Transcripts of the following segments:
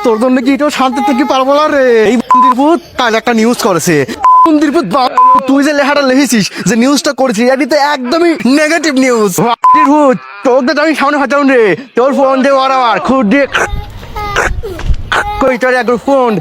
তোর জন্য কি এটাও শান্তি থেকে পারবো না রে। এই মন্দির ভূত কাল একটা নিউজ করেছে। মন্দির ভূত তুই যে লেখাটা লিখেছিস, যে নিউজটা করেছিস, এটি তো একদমই নেগেটিভ নিউজ। মন্দির ভূত তোকে তো আমি সামনে হাঁটাউন রে, তোর ফোন দিয়ে ওর খুব দিয়ে ফোন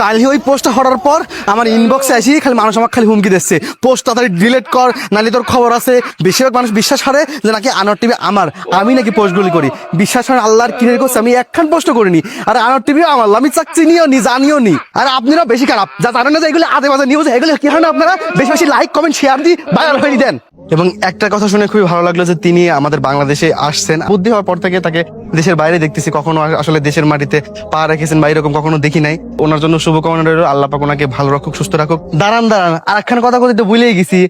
কালি ওই পোস্টটা হওয়ার পর আমার ইনবক্সে আসি খালি মানুষ আমাকে খালি হুমকি দিচ্ছে, পোস্ট তাড়াতাড়ি ডিলিট কর, নালি তোর খবর আছে। বেশিরভাগ মানুষ বিশ্বাস করে যে নাকি আনোয়ার টিভি আমার, আমি নাকি পোস্টগুলি করি। বিশ্বাস করেন আল্লাহর কিনে করছে, আমি একখান পোস্ট করিনি। আর আনোয়ার টিভিও আমার, আমি চাক চিনিও নি জানিও নি। আর আপনারা বেশি খারাপ যা জানেন না যে এগুলো আজে বাজে নিউজ, এগুলো কি হয় না আপনারা বেশি বেশি লাইক কমেন্ট শেয়ার দিয়ে ভাইরাল হয়ে দেন। এবং একটা কথা শুনে খুবই ভালো লাগলো যে তিনি আমাদের বাংলাদেশে আসছেন। বুদ্ধি হওয়ার পর থেকে তাকে দেশের বাইরে দেখতেছি, কখনো আসলে দেশের মাটিতে পা রেখেছেন বা এরকম কখনো দেখি নাই। ওনার জন্য শুভকামনা রইল, আল্লাহ পাক ওনাকে ভালো রাখুক, সুস্থ রাখুক। দাঁড়ান আর একখান কথা বলতে ভুলেই গেছি,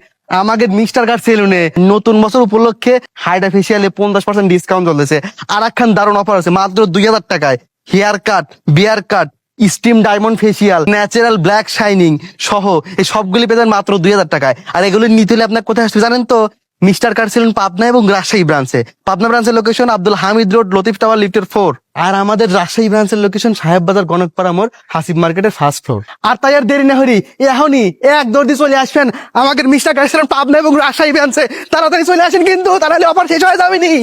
আমাদের মিস্টার কার্ড সেলুনে নতুন বছর উপলক্ষে হাইড্রা ফেসিয়ালে 50% ডিসকাউন্ট চলতেছে। আর একখান দারুণ অফার আছে মাত্র 2000 টাকায়। Hair cut, beard cut, steam diamond facial, natural black shining সহ এই সবগুলি পেতেন মাত্র 2000 টাকায়। আর এগুলো নিতে হলে আপনার কোথায় আসবে জানেন তো? মিস্টার কার সেলুন পাবনা এবং রাজশাহী ব্রাঞ্চে। পাবনা ব্রাঞ্চের location Abdul Hamid road, Latif tower, লিফটের 4। আর আমাদের রাজশাহী ব্রাঞ্চের লোকেশন সাহেব বাজার, গণকপাড়া মোড়, হাসিব মার্কেটের 1st ফ্লোর। আর তাই আর দেরি না হরি, এখনই এক দৌড় চলে আসবেন আমাদের মিস্টার কার সেলুন পাবনা এবং রাজশাহী ব্রাঞ্চে। তাড়াতাড়ি চলে আসেন কিন্তু, তাহলে অফার শেষ হয়ে যাবে নি।